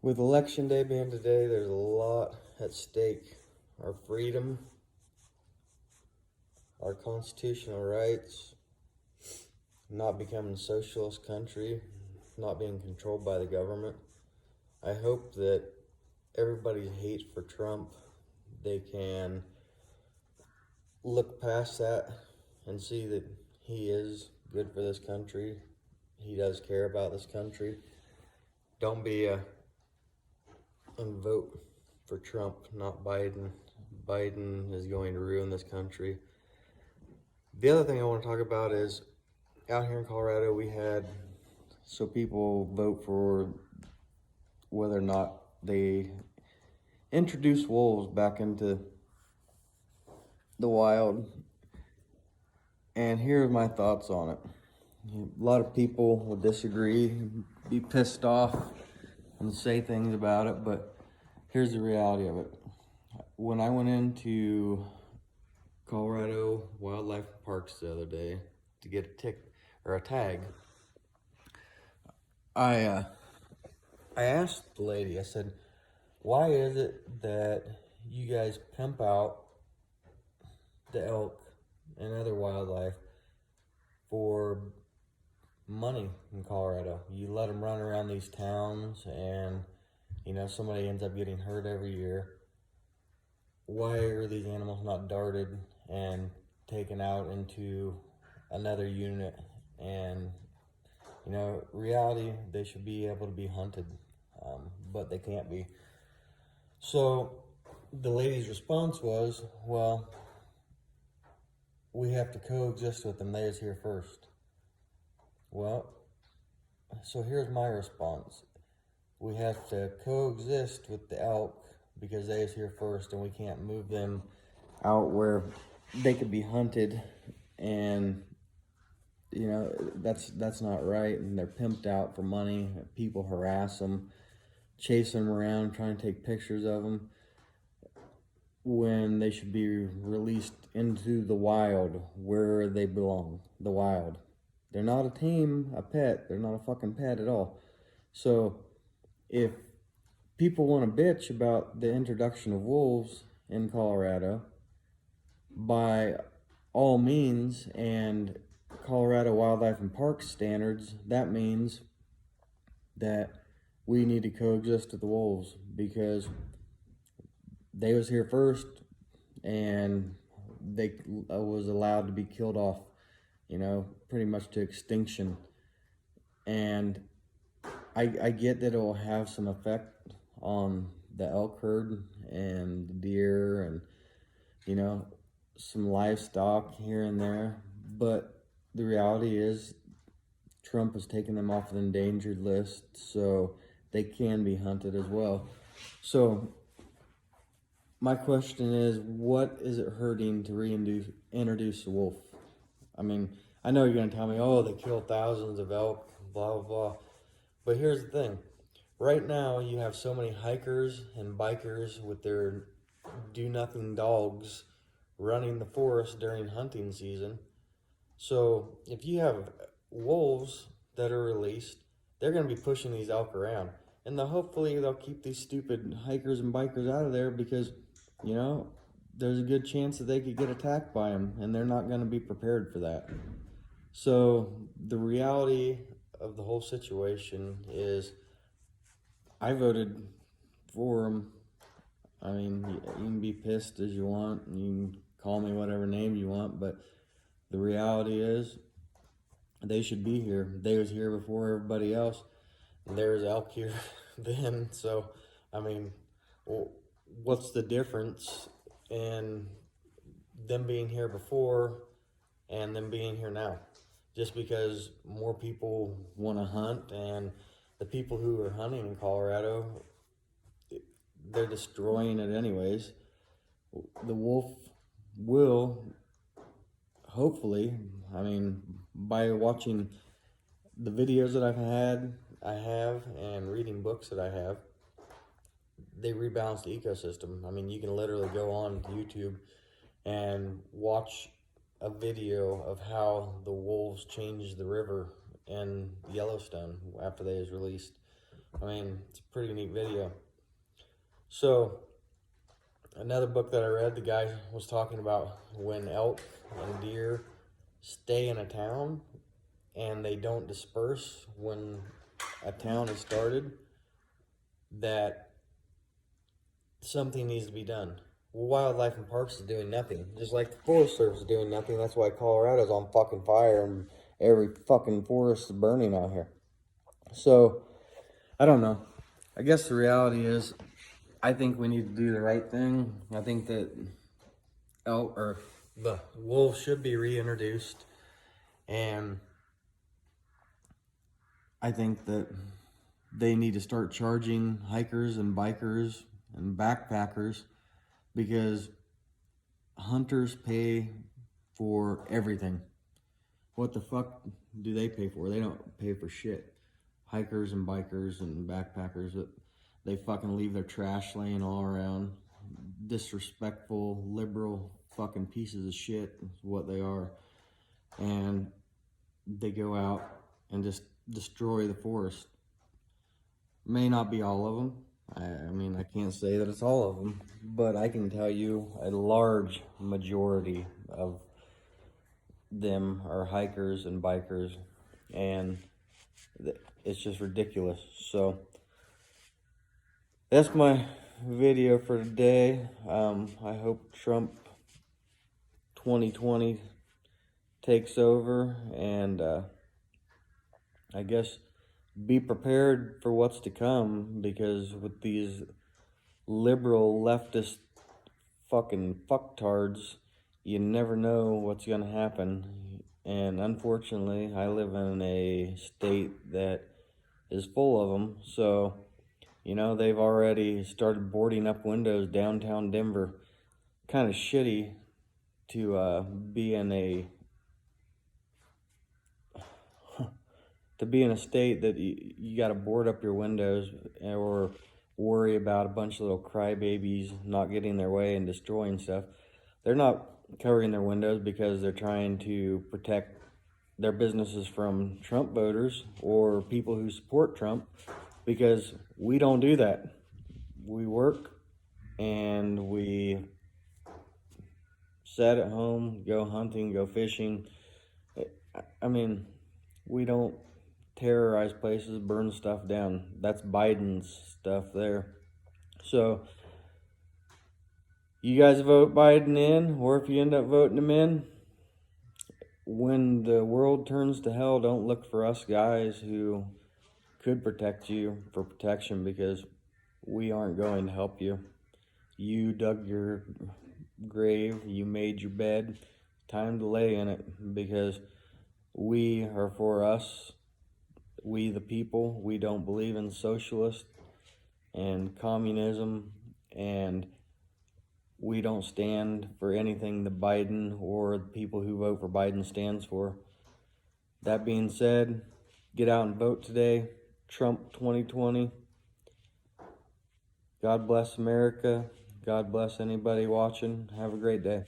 With election day being today, there's a lot at stake. Our freedom, our constitutional rights, not becoming a socialist country, not being controlled by the government. I hope that everybody's hate for Trump, they can look past that and see that he is good for this country. He does care about this country. Don't be and vote for Trump, not Biden. Biden is going to ruin this country. The other thing I want to talk about is out here in Colorado, so people vote for whether or not they introduce wolves back into the wild. And here's my thoughts on it. A lot of people will disagree, be pissed off, and say things about it, but here's the reality of it. When I went into Colorado Wildlife Parks the other day to get a tag, I asked the lady, I said, why is it that you guys pimp out the elk and other wildlife for money in Colorado? You let them run around these towns and, somebody ends up getting hurt every year. Why are these animals not darted and taken out into another unit? And, reality, they should be able to be hunted, but they can't be. So the lady's response was, well, we have to coexist with them. They was here first. Well, so here's my response. We have to coexist with the elk because they was here first, and we can't move them out where they could be hunted, and that's not right. And they're pimped out for money. People harass them, chase them around, trying to take pictures of them when they should be released into the wild where they belong, the wild. They're not a pet. They're not a fucking pet at all. So if people want to bitch about the introduction of wolves in Colorado, by all means, and Colorado Wildlife and Parks standards, that means that we need to coexist with the wolves because they was here first and they was allowed to be killed off, pretty much to extinction. And I get that it will have some effect on the elk herd and the deer and, some livestock here and there. But the reality is Trump has taken them off the endangered list, so they can be hunted as well. So my question is, what is it hurting to introduce a wolf? I mean, I know you're going to tell me, oh, they kill thousands of elk, blah, blah, blah. But here's the thing. Right now, you have so many hikers and bikers with their do-nothing dogs running the forest during hunting season. So if you have wolves that are released, they're going to be pushing these elk around. And hopefully they'll keep these stupid hikers and bikers out of there because, there's a good chance that they could get attacked by them, and they're not going to be prepared for that. So the reality of the whole situation is I voted for them. I mean, you can be pissed as you want, and you can call me whatever name you want, but the reality is they should be here. They was here before everybody else. There's elk here then. So, I mean, what's the difference in them being here before and them being here now? Just because more people want to hunt, and the people who are hunting in Colorado, they're destroying it anyways. The wolf will, hopefully, by watching the videos that I have, and reading books that I have, they rebalance the ecosystem. I mean, you can literally go on YouTube and watch a video of how the wolves changed the river in Yellowstone after they was released. I mean, it's a pretty neat video. So, another book that I read, the guy was talking about when elk and deer stay in a town and they don't disperse when a town is started, that something needs to be done. Wildlife and Parks is doing nothing. Just like the Forest Service is doing nothing. That's why Colorado's on fucking fire and every fucking forest is burning out here. So, I don't know. I guess the reality is, I think we need to do the right thing. I think that the wolves should be reintroduced, and I think that they need to start charging hikers and bikers and backpackers, because hunters pay for everything. What the fuck do they pay for? They don't pay for shit. Hikers and bikers and backpackers, they fucking leave their trash laying all around. Disrespectful, liberal fucking pieces of shit is what they are. And they go out and just destroy the forest. May not be all of them. I mean, I can't say that it's all of them, but I can tell you a large majority of them are hikers and bikers, and it's just ridiculous. So that's my video for today. I hope Trump 2020 takes over, and I guess be prepared for what's to come, because with these liberal leftist fucking fucktards, you never know what's gonna happen. And unfortunately, I live in a state that is full of them. So, you know, they've already started boarding up windows downtown Denver. Kind of shitty to be in a state that you got to board up your windows or worry about a bunch of little crybabies not getting their way and destroying stuff. They're not covering their windows because they're trying to protect their businesses from Trump voters or people who support Trump, because we don't do that. We work and we sit at home, go hunting, go fishing. I mean, we don't terrorize places, burn stuff down. That's Biden's stuff there. So, you guys vote Biden in, or if you end up voting him in, when the world turns to hell, don't look for us guys who could protect you for protection, because we aren't going to help you. You dug your grave, you made your bed, time to lay in it, because we are for us, we the people. We don't believe in socialist and communism, and we don't stand for anything that Biden or the people who vote for Biden stands for. That being said, get out and vote today. Trump 2020. God bless America. God bless anybody watching. Have a great day.